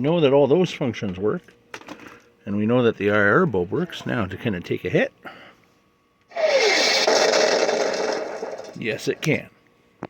know that all those functions work, and we know that the IR bulb works. Now to kind of take a hit. Yes, it can.